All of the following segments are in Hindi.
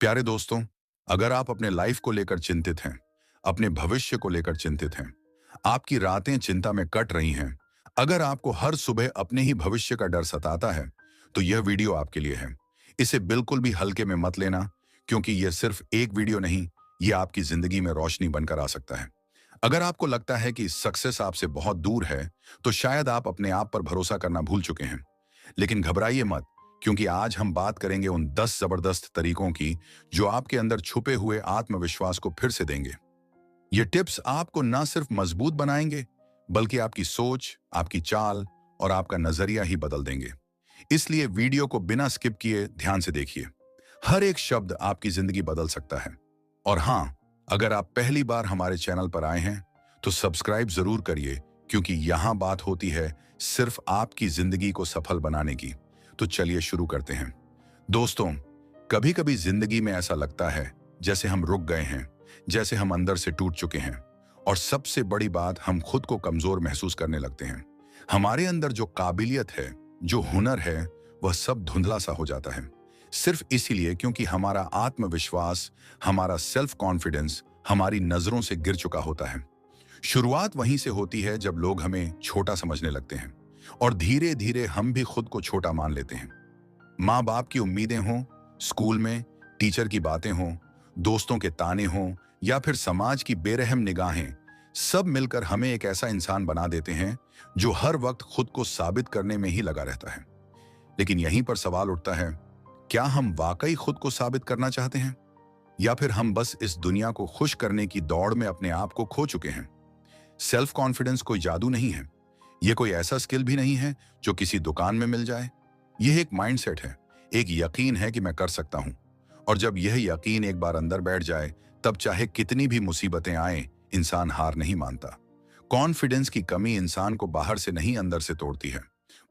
प्यारे दोस्तों, अगर आप अपने लाइफ को लेकर चिंतित हैं, अपने भविष्य को लेकर चिंतित हैं, आपकी रातें चिंता में कट रही हैं, अगर आपको हर सुबह अपने ही भविष्य का डर सताता है, तो यह वीडियो आपके लिए है। इसे बिल्कुल भी हल्के में मत लेना, क्योंकि यह सिर्फ एक वीडियो नहीं, यह आपकी जिंदगी में रोशनी बनकर आ सकता है। अगर आपको लगता है कि सक्सेस आपसे बहुत दूर है, तो शायद आप अपने आप पर भरोसा करना भूल चुके हैं। लेकिन घबराइए मत, क्योंकि आज हम बात करेंगे उन 10 जबरदस्त तरीकों की जो आपके अंदर छुपे हुए आत्मविश्वास को फिर से देंगे। ये टिप्स आपको ना सिर्फ मजबूत बनाएंगे, बल्कि आपकी सोच, आपकी चाल और आपका नजरिया ही बदल देंगे। इसलिए वीडियो को बिना स्किप किए ध्यान से देखिए। हर एक शब्द आपकी जिंदगी बदल सकता है। और हाँ, अगर आप पहली बार हमारे चैनल पर आए हैं, तो सब्सक्राइब जरूर करिए, क्योंकि यहां बात होती है सिर्फ आपकी जिंदगी को सफल बनाने की। तो चलिए शुरू करते हैं। दोस्तों, कभी कभी जिंदगी में ऐसा लगता है जैसे हम रुक गए हैं, जैसे हम अंदर से टूट चुके हैं। और सबसे बड़ी बात, हम खुद को कमजोर महसूस करने लगते हैं। हमारे अंदर जो काबिलियत है, जो हुनर है, वह सब धुंधला सा हो जाता है। सिर्फ इसीलिए क्योंकि हमारा आत्मविश्वास, हमारा सेल्फ कॉन्फिडेंस हमारी नजरों से गिर चुका होता है। शुरुआत वहीं से होती है जब लोग हमें छोटा समझने लगते हैं, और धीरे धीरे हम भी खुद को छोटा मान लेते हैं। माँ बाप की उम्मीदें हों, स्कूल में टीचर की बातें हों, दोस्तों के ताने हों, या फिर समाज की बेरहम निगाहें, सब मिलकर हमें एक ऐसा इंसान बना देते हैं जो हर वक्त खुद को साबित करने में ही लगा रहता है। लेकिन यहीं पर सवाल उठता है, क्या हम वाकई खुद को साबित करना चाहते हैं, या फिर हम बस इस दुनिया को खुश करने की दौड़ में अपने आप को खो चुके हैं? सेल्फ कॉन्फिडेंस कोई जादू नहीं है। यह कोई ऐसा स्किल भी नहीं है जो किसी दुकान में मिल जाए। यह एक माइंडसेट है, एक यकीन है कि मैं कर सकता हूं। और जब यह यकीन एक बार अंदर बैठ जाए, तब चाहे कितनी भी मुसीबतें आए, इंसान हार नहीं मानता। कॉन्फिडेंस की कमी इंसान को बाहर से नहीं, अंदर से तोड़ती है।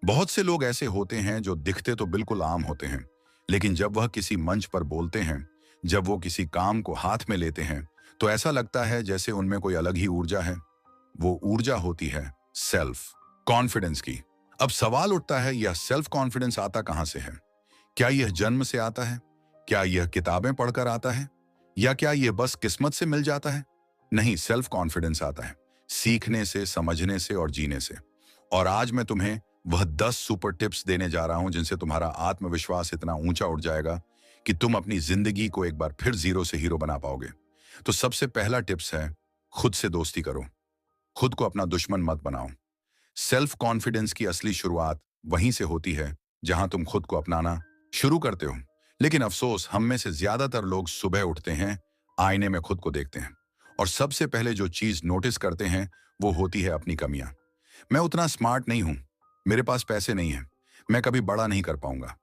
बहुत से लोग ऐसे होते हैं जो दिखते तो बिल्कुल आम होते हैं, लेकिन जब वह किसी मंच पर बोलते हैं, जब वो किसी काम को हाथ में लेते हैं, तो ऐसा लगता है जैसे उनमें कोई अलग ही ऊर्जा है। वो ऊर्जा होती है सेल्फ कॉन्फिडेंस की। अब सवाल उठता है, यह सेल्फ कॉन्फिडेंस आता कहां से है? क्या यह जन्म से आता है? क्या यह किताबें पढ़कर आता है? या क्या यह बस किस्मत से मिल जाता है? नहीं, सेल्फ कॉन्फिडेंस आता है सीखने से, समझने से और जीने से। और आज मैं तुम्हें वह 10 सुपर टिप्स देने जा रहा हूं जिनसे तुम्हारा आत्मविश्वास इतना ऊंचा उठ जाएगा कि तुम अपनी जिंदगी को एक बार फिर जीरो से हीरो बना पाओगे। तो सबसे पहला टिप्स है, खुद से दोस्ती करो। खुद को अपना दुश्मन मत बनाओ। सेल्फ कॉन्फिडेंस की असली शुरुआत वहीं से होती है जहां तुम खुद को अपनाना शुरू करते हो। लेकिन अफसोस, हम में से ज्यादातर लोग सुबह उठते हैं, आईने में खुद को देखते हैं, और सबसे पहले जो चीज नोटिस करते हैं वो होती है अपनी कमियां। मैं उतना स्मार्ट नहीं हूं, मेरे पास पैसे नहीं है, मैं कभी बड़ा नहीं कर पाऊंगा,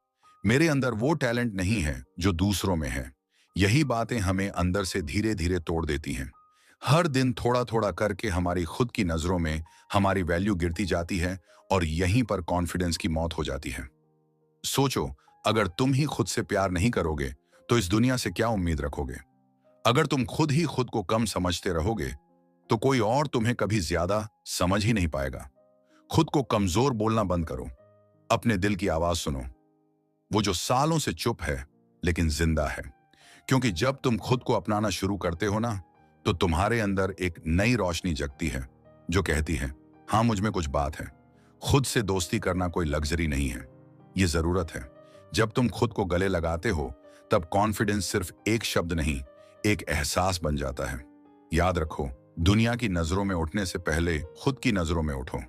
मेरे अंदर वो टैलेंट नहीं है जो दूसरों में है। यही बातें हमें अंदर से धीरे धीरे तोड़ देती हैं। हर दिन थोड़ा थोड़ा करके हमारी खुद की नजरों में हमारी वैल्यू गिरती जाती है, और यहीं पर कॉन्फिडेंस की मौत हो जाती है। सोचो, अगर तुम ही खुद से प्यार नहीं करोगे, तो इस दुनिया से क्या उम्मीद रखोगे? अगर तुम खुद ही खुद को कम समझते रहोगे, तो कोई और तुम्हें कभी ज्यादा समझ ही नहीं पाएगा। खुद को कमजोर बोलना बंद करो। अपने दिल की आवाज सुनो, वो जो सालों से चुप है लेकिन जिंदा है। क्योंकि जब तुम खुद को अपनाना शुरू करते हो ना, तो तुम्हारे अंदर एक नई रोशनी जगती है जो कहती है, हाँ, मुझ में कुछ बात है। खुद से दोस्ती करना कोई लग्जरी नहीं है, ये जरूरत है। जब तुम खुद को गले लगाते हो, तब कॉन्फिडेंस सिर्फ एक शब्द नहीं, एक एहसास बन जाता है। याद रखो, दुनिया की नजरों में उठने से पहले खुद की नजरों में उठो,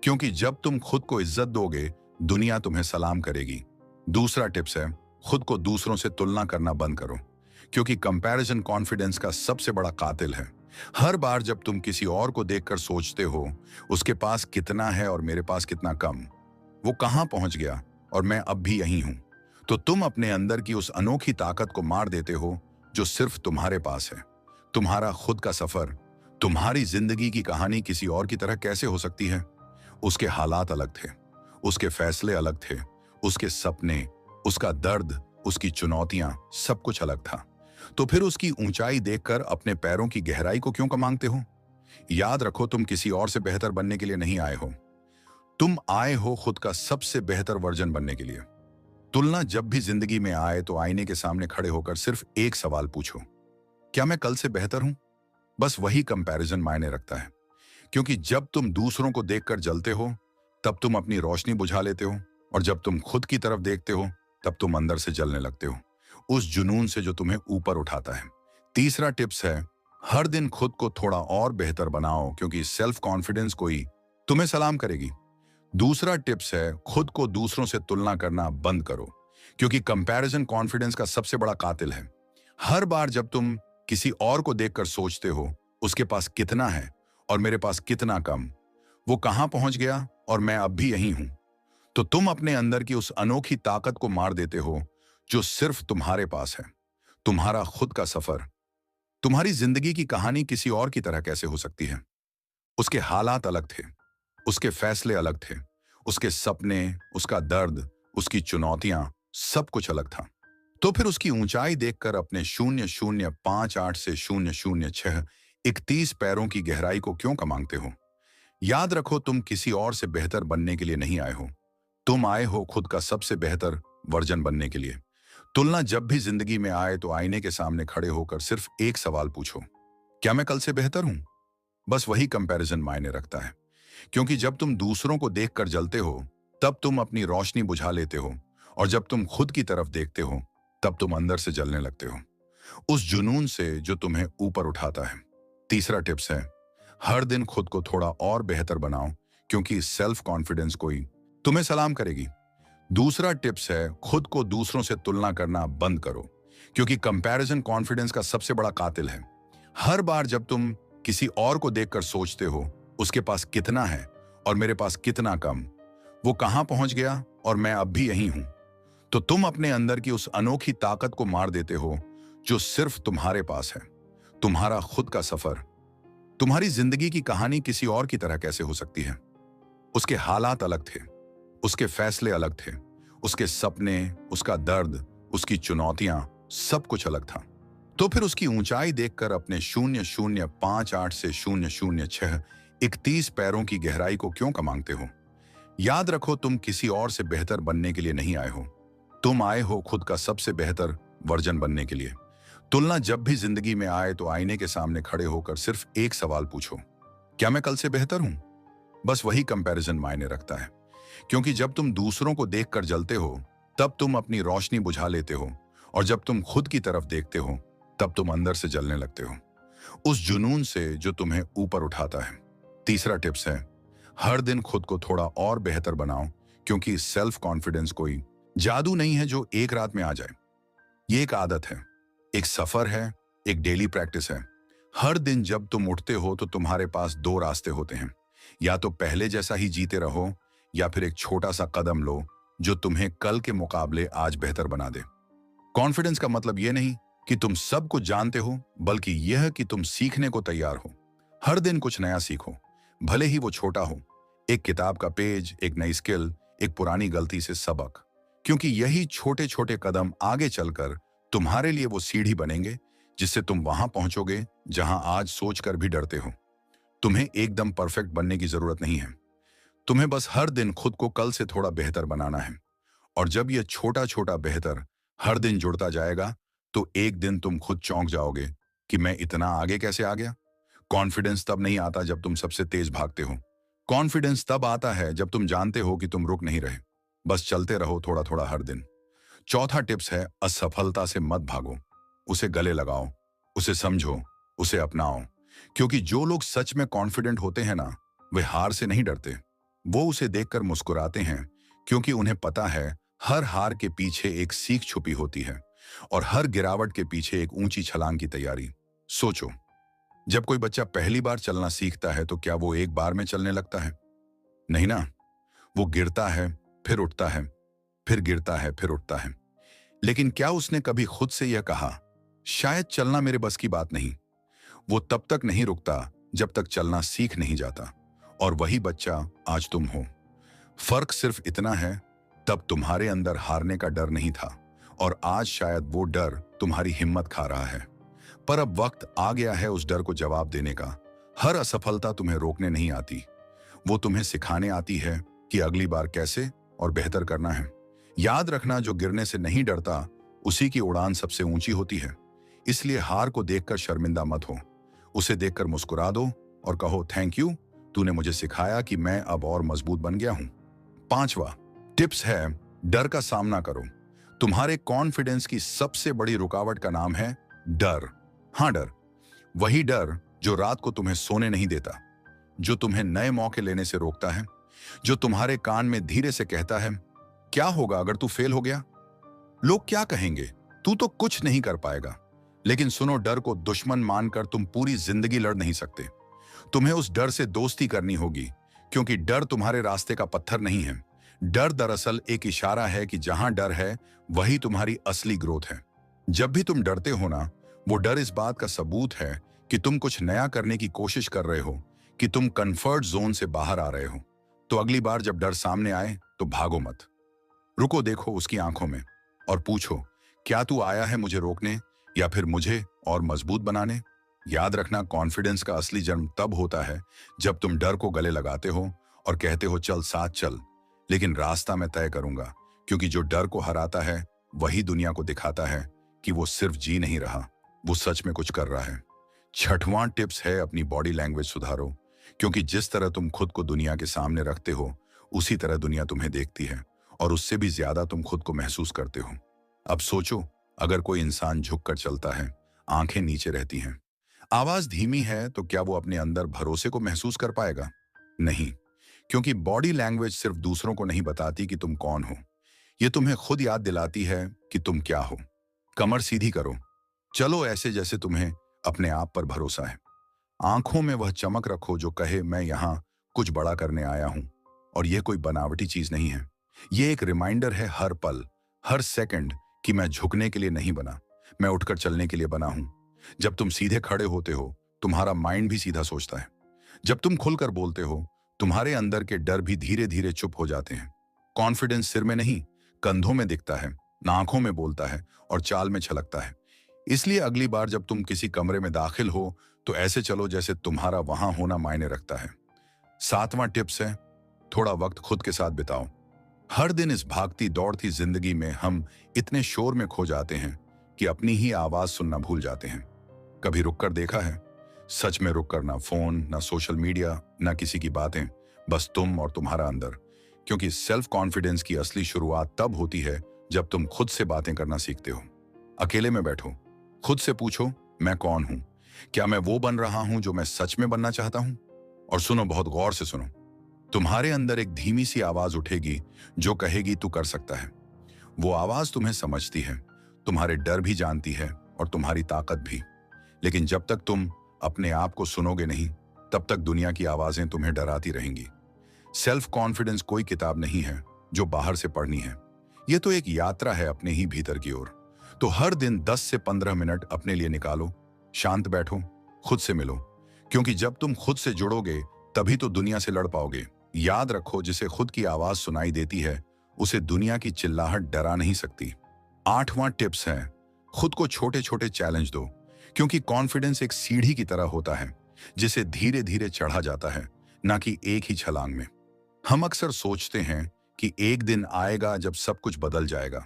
क्योंकि जब तुम खुद को इज्जत दोगे, दुनिया तुम्हें सलाम करेगी। दूसरा टिप्स है, खुद को दूसरों से तुलना करना बंद करो, क्योंकि कंपैरिजन कॉन्फिडेंस का सबसे बड़ा कातिल है। हर बार जब तुम किसी और को देखकर सोचते हो, उसके पास कितना है और मेरे पास कितना कम, वो कहां पहुंच गया और मैं अब भी यहीं हूं, तो तुम अपने अंदर की उस अनोखी ताकत को मार देते हो जो सिर्फ तुम्हारे पास है। तुम्हारा खुद का सफर, तुम्हारी जिंदगी की कहानी किसी और की तरह कैसे हो सकती है? उसके हालात अलग थे, उसके फैसले अलग थे, उसके सपने, उसका दर्द, उसकी चुनौतियां, सब कुछ अलग था। तो फिर उसकी ऊंचाई देखकर अपने पैरों की गहराई को क्यों कमांगते हो? याद रखो, तुम किसी और से बेहतर बनने के लिए नहीं आए हो, तुम आए हो खुद का सबसे बेहतर वर्जन बनने के लिए। तुलना जब भी जिंदगी में आए तो आईने के सामने खड़े होकर सिर्फ एक सवाल पूछो, क्या मैं कल से बेहतर हूं? बस वही कंपैरिजन मायने रखता है। क्योंकि जब तुम दूसरों को देखकर जलते हो, तब तुम अपनी रोशनी बुझा लेते हो, और जब तुम खुद की तरफ देखते हो, तब तुम अंदर से जलने लगते हो, उस जुनून से जो तुम्हें ऊपर उठाता है। तीसरा टिप्स है, हर दिन खुद को थोड़ा और बेहतर बनाओ, क्योंकि सेल्फ कॉन्फिडेंस कोई तुम्हें सलाम करेगी। दूसरा टिप्स है, खुद को दूसरों से तुलना करना बंद करो, क्योंकि कंपैरिजन कॉन्फिडेंस का सबसे बड़ा कातिल है। हर बार जब तुम किसी और को देखकर सोचते हो, उसके पास कितना है और मेरे पास कितना कम, वो कहां पहुंच गया और मैं अब भी यहीं हूं, तो तुम अपने अंदर की उस अनोखी ताकत को मार देते हो जो सिर्फ तुम्हारे पास है। तुम्हारा खुद का सफर, तुम्हारी जिंदगी की कहानी किसी और की तरह कैसे हो सकती है? उसके हालात अलग थे, उसके फैसले अलग थे, उसके सपने, उसका दर्द, उसकी चुनौतियां, सब कुछ अलग था। तो फिर उसकी ऊंचाई देखकर अपने 0058 से 006 31 पैरों की गहराई को क्यों कमांगते हो? याद रखो, तुम किसी और से बेहतर बनने के लिए नहीं आए हो। तुम आए हो खुद का सबसे बेहतर वर्जन बनने के लिए। तुलना जब भी जिंदगी में आए तो आईने के सामने खड़े होकर सिर्फ एक सवाल पूछो, क्या मैं कल से बेहतर हूं? बस वही कंपैरिजन मायने रखता है। क्योंकि जब तुम दूसरों को देखकर जलते हो, तब तुम अपनी रोशनी बुझा लेते हो, और जब तुम खुद की तरफ देखते हो, तब तुम अंदर से जलने लगते हो, उस जुनून से जो तुम्हें ऊपर उठाता है। तीसरा टिप्स है, हर दिन खुद को थोड़ा और बेहतर बनाओ, क्योंकि सेल्फ कॉन्फिडेंस कोई तुम्हें सलाम करेगी। दूसरा टिप्स है, खुद को दूसरों से तुलना करना बंद करो, क्योंकि कंपैरिजन कॉन्फिडेंस का सबसे बड़ा कातिल है। हर बार जब तुम किसी और को देखकर सोचते हो, उसके पास कितना है और मेरे पास कितना कम, वो कहां पहुंच गया और मैं अब भी यहीं हूं, तो तुम अपने अंदर की उस अनोखी ताकत को मार देते हो जो सिर्फ तुम्हारे पास है। तुम्हारा खुद का सफर, तुम्हारी जिंदगी की कहानी किसी और की तरह कैसे हो सकती है? उसके हालात अलग थे, उसके फैसले अलग थे, उसके सपने, उसका दर्द, उसकी चुनौतियां, सब कुछ अलग था। तो फिर उसकी ऊंचाई देखकर अपने 0058 से 006 31 पैरों की गहराई को क्यों कमांगते हो? याद रखो, तुम किसी और से बेहतर बनने के लिए नहीं आए हो। तुम आए हो खुद का सबसे बेहतर वर्जन बनने के लिए। तुलना जब भी जिंदगी में आए तो आईने के सामने खड़े होकर सिर्फ एक सवाल पूछो, क्या मैं कल से बेहतर हूं? बस वही कंपैरिजन मायने रखता है। क्योंकि जब तुम दूसरों को देखकर जलते हो, तब तुम अपनी रोशनी बुझा लेते हो, और जब तुम खुद की तरफ देखते हो, तब तुम अंदर से जलने लगते हो, उस जुनून से जो तुम्हें ऊपर उठाता है। तीसरा टिप्स है, हर दिन खुद को थोड़ा और बेहतर बनाओ, क्योंकि सेल्फ कॉन्फिडेंस कोई जादू नहीं है जो एक रात में आ जाए। ये एक आदत है, एक सफर है, एक डेली प्रैक्टिस है। हर दिन जब तुम उठते हो तो तुम्हारे पास दो रास्ते होते हैं, या तो पहले जैसा ही जीते रहो, या फिर एक छोटा सा कदम लो जो तुम्हें कल के मुकाबले आज बेहतर बना दे। कॉन्फिडेंस का मतलब यह नहीं कि तुम सब कुछ जानते हो, बल्कि यह कि तुम सीखने को तैयार हो। हर दिन कुछ नया सीखो, भले ही वो छोटा हो, एक किताब का पेज, एक नई स्किल, एक पुरानी गलती से सबक, क्योंकि यही छोटे छोटे कदम आगे चलकर तुम्हारे लिए वो सीढ़ी बनेंगे जिससे तुम वहां पहुंचोगे जहां आज सोचकर भी डरते हो। तुम्हें एकदम परफेक्ट बनने की जरूरत नहीं है, तुम्हें बस हर दिन खुद को कल से थोड़ा बेहतर बनाना है। और जब यह छोटा छोटा बेहतर हर दिन जुड़ता जाएगा, तो एक दिन तुम खुद चौंक जाओगे कि मैं इतना आगे कैसे आ गया। कॉन्फिडेंस तब नहीं आता जब तुम सबसे तेज भागते हो। कॉन्फिडेंस तब आता है जब तुम जानते हो कि तुम रुक नहीं रहे, बस चलते रहो थोड़ा थोड़ा हर दिन। चौथा टिप्स है, असफलता से मत भागो, उसे गले लगाओ, उसे समझो, उसे अपनाओ। क्योंकि जो लोग सच में कॉन्फिडेंट होते हैं ना, वे हार से नहीं डरते, वो उसे देखकर मुस्कुराते हैं, क्योंकि उन्हें पता है हर हार के पीछे एक सीख छुपी होती है, और हर गिरावट के पीछे एक ऊंची छलांग की तैयारी। सोचो, जब कोई बच्चा पहली बार चलना सीखता है तो क्या वो एक बार में चलने लगता है? नहीं ना, वो गिरता है, फिर उठता है, फिर गिरता है, फिर उठता है। लेकिन क्या उसने कभी खुद से यह कहा, शायद चलना मेरे बस की बात नहीं? वो तब तक नहीं रुकता जब तक चलना सीख नहीं जाता। और वही बच्चा आज तुम हो। फर्क सिर्फ इतना है, तब तुम्हारे अंदर हारने का डर नहीं था, और आज शायद वो डर तुम्हारी हिम्मत खा रहा है। पर अब वक्त आ गया है उस डर को जवाब देने का। हर असफलता तुम्हें रोकने नहीं आती, वो तुम्हें सिखाने आती है कि अगली बार कैसे और बेहतर करना है। याद रखना, जो गिरने से नहीं डरता उसी की उड़ान सबसे ऊंची होती है। इसलिए हार को देखकर शर्मिंदा मत हो, उसे देखकर मुस्कुरा दो और कहो थैंक यू, तूने मुझे सिखाया कि मैं अब और मजबूत बन गया हूं। 5वां टिप्स है डर का सामना करो। तुम्हारे कॉन्फिडेंस की सबसे बड़ी रुकावट का नाम है डर। हाँ, डर, वही डर जो रात को तुम्हें सोने नहीं देता, जो तुम्हें नए मौके लेने से रोकता है, जो तुम्हारे कान में धीरे से कहता है क्या होगा अगर तू फेल हो गया, लोग क्या कहेंगे, तू तो कुछ नहीं कर पाएगा। लेकिन सुनो, डर को दुश्मन मानकर तुम पूरी जिंदगी लड़ नहीं सकते। तुम्हें उस डर से दोस्ती करनी होगी, क्योंकि डर तुम्हारे रास्ते का पत्थर नहीं है। डर दरअसल एक इशारा है कि जहां डर है वही तुम्हारी असली ग्रोथ है। जब भी तुम डरते हो ना, वो डर इस बात का सबूत है कि तुम कुछ नया करने की कोशिश कर रहे हो, कि तुम कंफर्ट जोन से बाहर आ रहे हो। तो अगली बार जब डर सामने आए तो भागो मत, रुको, देखो उसकी आंखों में और पूछो क्या तू आया है मुझे रोकने या फिर मुझे और मजबूत बनाने। याद रखना, कॉन्फिडेंस का असली जन्म तब होता है जब तुम डर को गले लगाते हो और कहते हो चल साथ चल, लेकिन रास्ता मैं तय करूंगा। क्योंकि जो डर को हराता है वही दुनिया को दिखाता है कि वो सिर्फ जी नहीं रहा, वो सच में कुछ कर रहा है। 6वां टिप्स है अपनी बॉडी लैंग्वेज सुधारो। क्योंकि जिस तरह तुम खुद को दुनिया के सामने रखते हो उसी तरह दुनिया तुम्हें देखती है, और उससे भी ज्यादा तुम खुद को महसूस करते हो। अब सोचो, अगर कोई इंसान झुककर चलता है, आंखें नीचे रहती हैं, आवाज धीमी है, तो क्या वो अपने अंदर भरोसे को महसूस कर पाएगा? नहीं, क्योंकि बॉडी लैंग्वेज सिर्फ दूसरों को नहीं बताती कि तुम कौन हो, ये तुम्हें खुद याद दिलाती है कि तुम क्या हो। कमर सीधी करो, चलो ऐसे जैसे तुम्हें अपने आप पर भरोसा है। आंखों में वह चमक रखो जो कहे मैं यहां कुछ बड़ा करने आया हूं। और यह कोई बनावटी चीज नहीं है, ये एक रिमाइंडर है हर पल, हर सेकंड कि मैं झुकने के लिए नहीं बना, मैं उठकर चलने के लिए बना हूं। जब तुम सीधे खड़े होते हो तुम्हारा माइंड भी सीधा सोचता है। जब तुम खुलकर बोलते हो तुम्हारे अंदर के डर भी धीरे धीरे चुप हो जाते हैं। कॉन्फिडेंस सिर में नहीं, कंधों में दिखता है, आंखों में बोलता है और चाल में छलकता है। इसलिए अगली बार जब तुम किसी कमरे में दाखिल हो तो ऐसे चलो जैसे तुम्हारा वहां होना मायने रखता है। 7वां टिप्स है थोड़ा वक्त खुद के साथ बिताओ। हर दिन इस भागती दौड़ती जिंदगी में हम इतने शोर में खो जाते हैं कि अपनी ही आवाज सुनना भूल जाते हैं। कभी रुक कर देखा है? सच में रुक कर, ना फोन, ना सोशल मीडिया, ना किसी की बातें, बस तुम और तुम्हारा अंदर। क्योंकि सेल्फ कॉन्फिडेंस की असली शुरुआत तब होती है जब तुम खुद से बातें करना सीखते हो। अकेले में बैठो, खुद से पूछो मैं कौन हूं, क्या मैं वो बन रहा हूं जो मैं सच में बनना चाहता हूं। और सुनो, बहुत गौर से सुनो, तुम्हारे अंदर एक धीमी सी आवाज उठेगी जो कहेगी तू कर सकता है। वो आवाज तुम्हें समझती है, तुम्हारे डर भी जानती है और तुम्हारी ताकत भी। लेकिन जब तक तुम अपने आप को सुनोगे नहीं तब तक दुनिया की आवाजें तुम्हें डराती रहेंगी। सेल्फ कॉन्फिडेंस कोई किताब नहीं है जो बाहर से पढ़नी है, ये तो एक यात्रा है अपने ही भीतर की ओर। तो हर दिन 10 से 15 मिनट अपने लिए निकालो, शांत बैठो, खुद से मिलो। क्योंकि जब तुम खुद से जुड़ोगे तभी तो दुनिया से लड़ पाओगे। याद रखो, जिसे खुद की आवाज सुनाई देती है उसे दुनिया की चिल्लाहट डरा नहीं सकती। 8वां टिप्स है खुद को छोटे छोटे चैलेंज दो। क्योंकि कॉन्फिडेंस एक सीढ़ी की तरह होता है जिसे धीरे धीरे चढ़ा जाता है, ना कि एक ही छलांग में। हम अक्सर सोचते हैं कि एक दिन आएगा जब सब कुछ बदल जाएगा,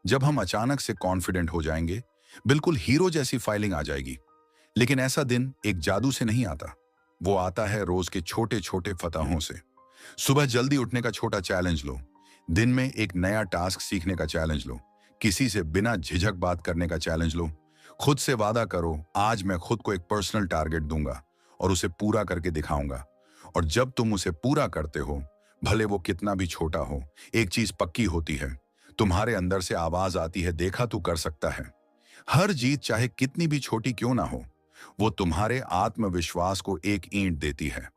जब हम अचानक से कॉन्फिडेंट हो जाएंगे, बिल्कुल हीरो जैसी फाइलिंग आ जाएगी। लेकिन ऐसा दिन एक जादू से नहीं आता, वो आता है रोज के छोटे छोटे फतहों से। सुबह जल्दी उठने का छोटा चैलेंज लो, दिन में एक नया टास्क सीखने का चैलेंज लो, किसी से बिना झिझक बात करने का चैलेंज लो। खुद से वादा करो आज मैं खुद को एक पर्सनल टारगेट दूंगा और उसे पूरा करके दिखाऊंगा। और जब तुम उसे पूरा करते हो, भले वो कितना भी छोटा हो, एक चीज पक्की होती है, तुम्हारे अंदर से आवाज आती है देखा तू कर सकता है। हर जीत चाहे कितनी भी छोटी क्यों ना हो, वो तुम्हारे आत्मविश्वास को एक ईंट देती है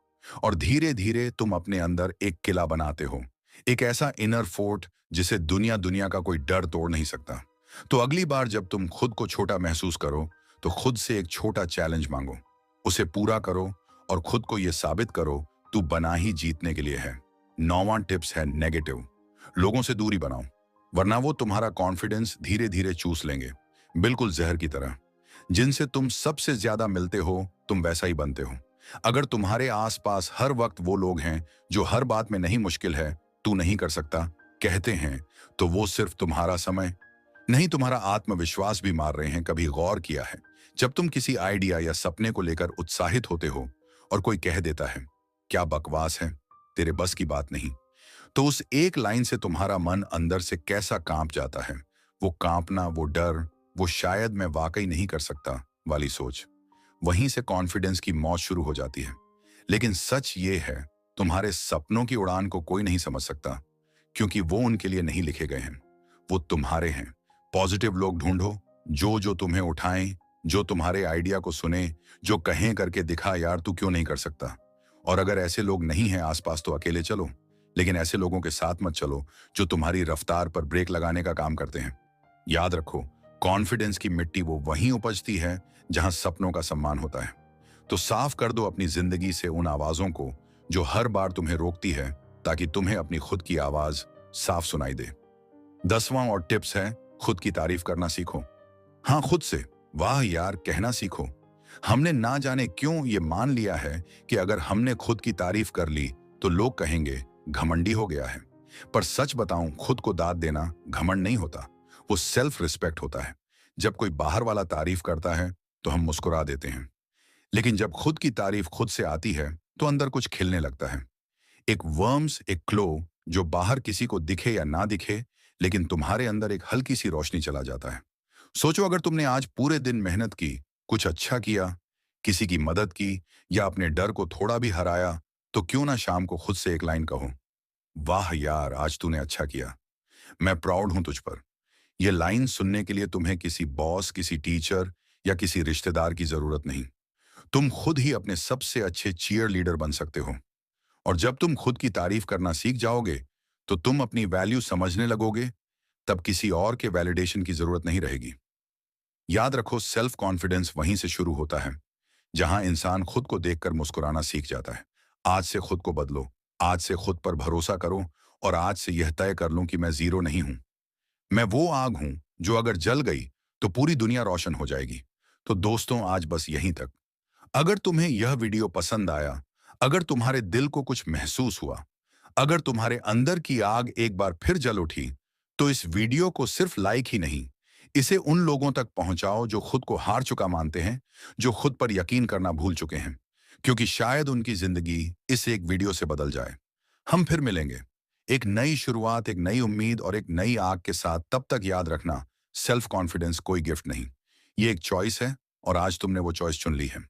और धीरे धीरे तुम अपने अंदर एक किला बनाते हो, एक ऐसा इनर फोर्ट जिसे दुनिया दुनिया का कोई डर तोड़ नहीं सकता। तो अगली बार जब तुम खुद को छोटा महसूस करो तो खुद से एक छोटा चैलेंज मांगो, उसे पूरा करो और खुद को यह साबित करो तू बना ही जीतने के लिए है। 9वां टिप्स है नेगेटिव लोगों से दूरी बनाओ, वरना वो तुम्हारा कॉन्फिडेंस धीरे धीरे चूस लेंगे, बिल्कुल जहर की तरह। जिनसे तुम सबसे ज्यादा मिलते हो तुम वैसा ही बनते हो। अगर तुम्हारे आसपास हर वक्त वो लोग हैं जो हर बात में नहीं मुश्किल है, तू नहीं कर सकता, कहते हैं तो वो सिर्फ तुम्हारा समय नहीं, तुम्हारा आत्मविश्वास भी मार रहे हैं। कभी गौर किया है, जब तुम किसी आइडिया या सपने को लेकर उत्साहित होते हो और कोई कह देता है क्या बकवास है, तेरे बस की बात नहीं, तो उस एक लाइन से तुम्हारा मन अंदर से कैसा कांप जाता है। वो कांपना, वो डर, वो शायद मैं वाकई नहीं कर सकता वाली सोच, वहीं से कॉन्फिडेंस की मौत शुरू हो जाती है। लेकिन सच ये है, तुम्हारे सपनों की उड़ान को कोई नहीं समझ सकता, क्योंकि वो उनके लिए नहीं लिखे गए हैं, वो तुम्हारे हैं। पॉजिटिव लोग ढूंढो, जो जो तुम्हें उठाएं, जो तुम्हारे आइडिया को सुने, जो कहें करके दिखा यार तू क्यों नहीं कर सकता। और अगर ऐसे लोग नहीं हैं आसपास तो अकेले चलो, लेकिन ऐसे लोगों के साथ मत चलो जो तुम्हारी रफ्तार पर ब्रेक लगाने का काम करते हैं। याद रखो, कॉन्फिडेंस की मिट्टी वो वहीं उपजती है जहां सपनों का सम्मान होता है। तो साफ कर दो अपनी जिंदगी से उन आवाजों को जो हर बार तुम्हें रोकती है, ताकि तुम्हें अपनी खुद की आवाज साफ सुनाई दे। 10वां और टिप्स है, खुद की तारीफ करना सीखो। हाँ, खुद से वाह यार कहना सीखो। हमने ना जाने क्यों ये मान लिया है कि अगर हमने खुद की तारीफ कर ली तो लोग कहेंगे घमंडी हो गया है। पर सच बताऊं, खुद को दाद देना घमंड नहीं होता, वो सेल्फ रिस्पेक्ट होता है। जब कोई बाहर वाला तारीफ करता है तो हम मुस्कुरा देते हैं, लेकिन जब खुद की तारीफ खुद से आती है तो अंदर कुछ खिलने लगता है। एक वर्म्स, एक क्लो, जो बाहर किसी को दिखे या ना दिखे, लेकिन तुम्हारे अंदर एक हल्की सी रोशनी चला जाता है। सोचो, अगर तुमने आज पूरे दिन मेहनत की, कुछ अच्छा किया, किसी की मदद की या अपने डर को थोड़ा भी हराया, तो क्यों ना शाम को खुद से एक लाइन कहो, वाह यार आज तूने अच्छा किया, मैं प्राउड हूं तुझ पर। यह लाइन सुनने के लिए तुम्हें किसी बॉस, किसी टीचर या किसी रिश्तेदार की जरूरत नहीं। तुम खुद ही अपने सबसे अच्छे चीयर लीडर बन सकते हो। और जब तुम खुद की तारीफ करना सीख जाओगे तो तुम अपनी वैल्यू समझने लगोगे, तब किसी और के वैलिडेशन की जरूरत नहीं रहेगी। याद रखो, सेल्फ कॉन्फिडेंस वहीं से शुरू होता है जहां इंसान खुद को देखकर मुस्कुराना सीख जाता है। आज से खुद को बदलो, आज से खुद पर भरोसा करो और आज से यह तय कर लूं कि मैं जीरो नहीं हूं। मैं वो आग हूं जो अगर जल गई तो पूरी दुनिया रोशन हो जाएगी। तो दोस्तों, आज बस यहीं तक। अगर तुम्हें यह वीडियो पसंद आया, अगर तुम्हारे दिल को कुछ महसूस हुआ, अगर तुम्हारे अंदर की आग एक बार फिर जल उठी, तो इस वीडियो को सिर्फ लाइक ही नहीं, इसे उन लोगों तक पहुंचाओ जो खुद को हार चुका मानते हैं, जो खुद पर यकीन करना भूल चुके हैं, क्योंकि शायद उनकी जिंदगी इस एक वीडियो से बदल जाए। हम फिर मिलेंगे, एक नई शुरुआत, एक नई उम्मीद और एक नई आग के साथ। तब तक याद रखना, सेल्फ कॉन्फिडेंस कोई गिफ्ट नहीं, ये एक चॉइस है और आज तुमने वो चॉइस चुन ली है।